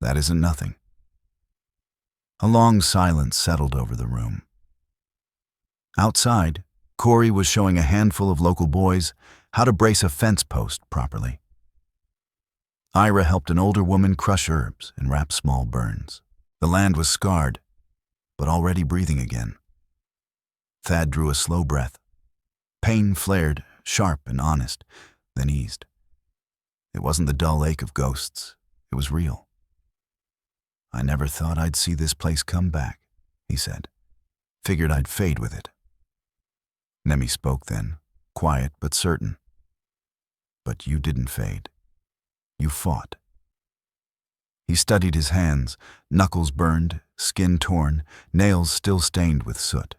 That isn't nothing. A long silence settled over the room. Outside, Corey was showing a handful of local boys how to brace a fence post properly. Ira helped an older woman crush herbs and wrap small burns. The land was scarred, but already breathing again. Thad drew a slow breath. Pain flared, sharp and honest, then eased. It wasn't the dull ache of ghosts. It was real. I never thought I'd see this place come back, he said. Figured I'd fade with it. Nemi spoke then, quiet but certain. But you didn't fade. You fought. He studied his hands, knuckles burned, skin torn, nails still stained with soot.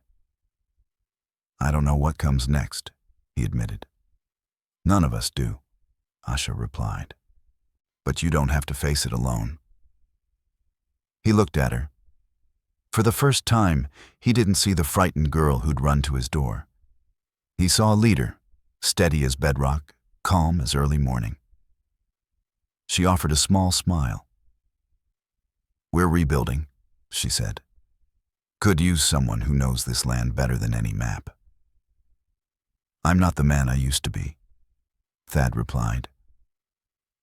I don't know what comes next, he admitted. None of us do, Asha replied. But you don't have to face it alone. He looked at her. For the first time, he didn't see the frightened girl who'd run to his door. He saw a leader, steady as bedrock, calm as early morning. She offered a small smile. We're rebuilding, she said. Could use someone who knows this land better than any map. I'm not the man I used to be, Thad replied.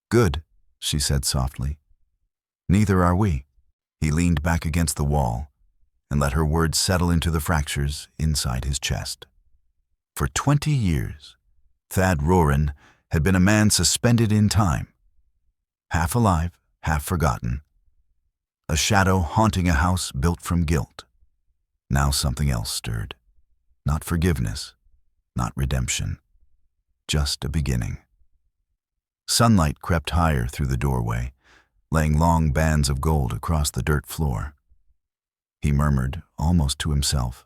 Good, she said softly. Neither are we. He leaned back against the wall and let her words settle into the fractures inside his chest. For 20 years, Thad Roran had been a man suspended in time, half alive, half forgotten, a shadow haunting a house built from guilt. Now something else stirred. Not forgiveness, not redemption, just a beginning. Sunlight crept higher through the doorway, laying long bands of gold across the dirt floor. He murmured, almost to himself,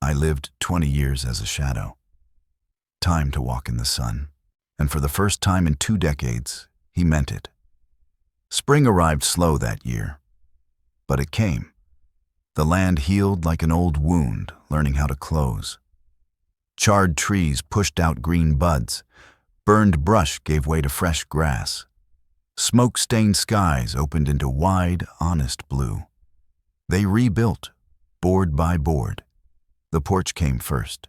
I lived 20 years as a shadow. Time to walk in the sun. And for the first time in 2 decades, he meant it. Spring arrived slow that year, but it came. The land healed like an old wound, learning how to close. Charred trees pushed out green buds. Burned brush gave way to fresh grass. Smoke-stained skies opened into wide, honest blue. They rebuilt, board by board. The porch came first.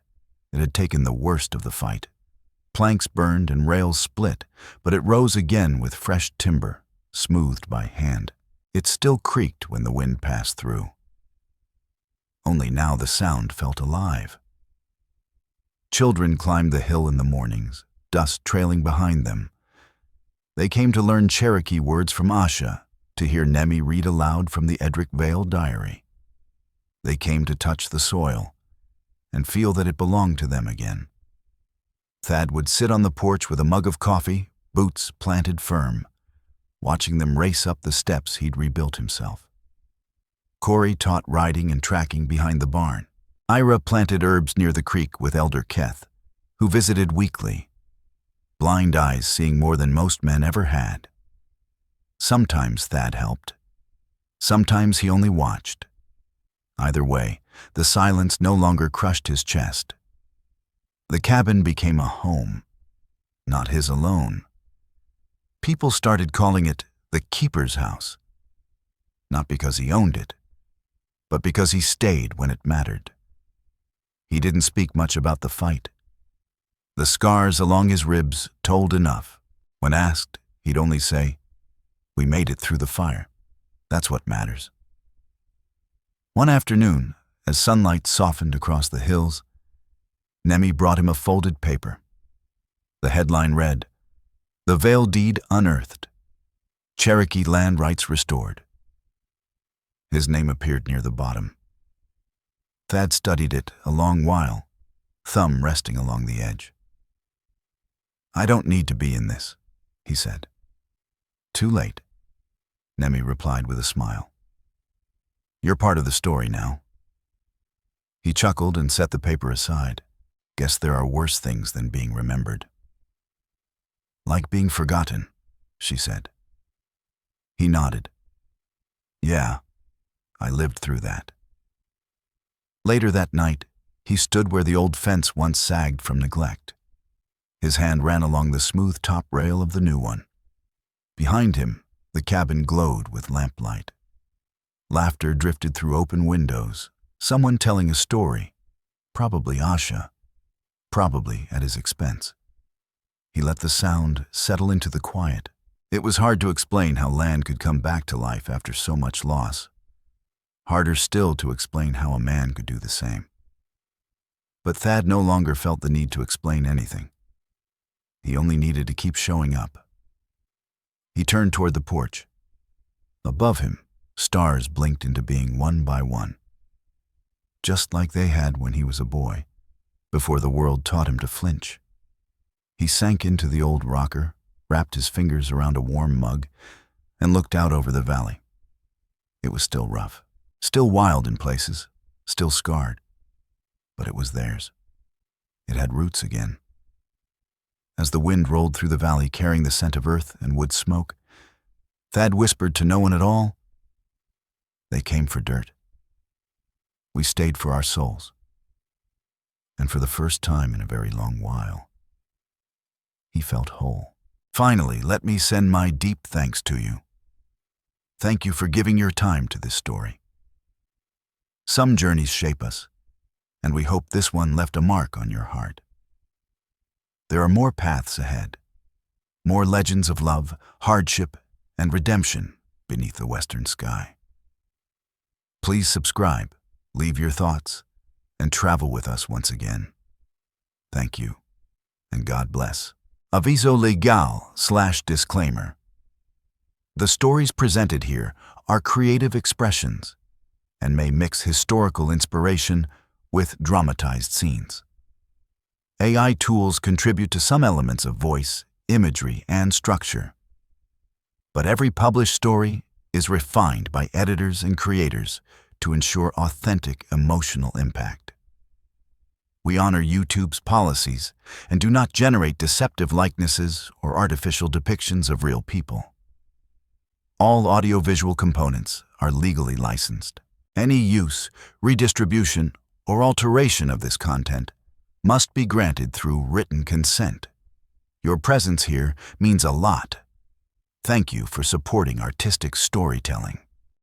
It had taken the worst of the fight. Planks burned and rails split, but it rose again with fresh timber, smoothed by hand. It still creaked when the wind passed through. Only now the sound felt alive. Children climbed the hill in the mornings, dust trailing behind them. They came to learn Cherokee words from Asha, to hear Nemi read aloud from the Edric Vale diary. They came to touch the soil and feel that it belonged to them again. Thad would sit on the porch with a mug of coffee, boots planted firm, watching them race up the steps he'd rebuilt himself. Corey taught riding and tracking behind the barn. Ira planted herbs near the creek with Elder Keth, who visited weekly, blind eyes seeing more than most men ever had. Sometimes Thad helped. Sometimes he only watched. Either way, the silence no longer crushed his chest. The cabin became a home, not his alone. People started calling it the Keeper's House, not because he owned it, but because he stayed when it mattered. He didn't speak much about the fight. The scars along his ribs told enough. When asked, he'd only say, "We made it through the fire. That's what matters." One afternoon, as sunlight softened across the hills, Nemi brought him a folded paper. The headline read, "The Vale Deed Unearthed. Cherokee Land Rights Restored." His name appeared near the bottom. Thad studied it a long while, thumb resting along the edge. "I don't need to be in this," he said. "Too late," Nemi replied with a smile. "You're part of the story now." He chuckled and set the paper aside. "Guess there are worse things than being remembered." "Like being forgotten," she said. He nodded. "Yeah, I lived through that." Later that night, he stood where the old fence once sagged from neglect. His hand ran along the smooth top rail of the new one. Behind him, the cabin glowed with lamplight. Laughter drifted through open windows, someone telling a story, probably Asha, probably at his expense. He let the sound settle into the quiet. It was hard to explain how land could come back to life after so much loss. Harder still to explain how a man could do the same. But Thad no longer felt the need to explain anything. He only needed to keep showing up. He turned toward the porch. Above him, stars blinked into being one by one, just like they had when he was a boy, before the world taught him to flinch. He sank into the old rocker, wrapped his fingers around a warm mug, and looked out over the valley. It was still rough, still wild in places, still scarred, but it was theirs. It had roots again. As the wind rolled through the valley carrying the scent of earth and wood smoke, Thad whispered to no one at all, "They came for dirt. We stayed for our souls." And for the first time in a very long while, he felt whole. Finally, let me send my deep thanks to you. Thank you for giving your time to this story. Some journeys shape us, and we hope this one left a mark on your heart. There are more paths ahead, more legends of love, hardship, and redemption beneath the western sky. Please subscribe, leave your thoughts, and travel with us once again. Thank you, and God bless. Aviso legal/disclaimer. The stories presented here are creative expressions and may mix historical inspiration with dramatized scenes. AI tools contribute to some elements of voice, imagery, and structure. But every published story is refined by editors and creators to ensure authentic emotional impact. We honor YouTube's policies and do not generate deceptive likenesses or artificial depictions of real people. All audiovisual components are legally licensed. Any use, redistribution, or alteration of this content must be granted through written consent. Your presence here means a lot. Thank you for supporting artistic storytelling.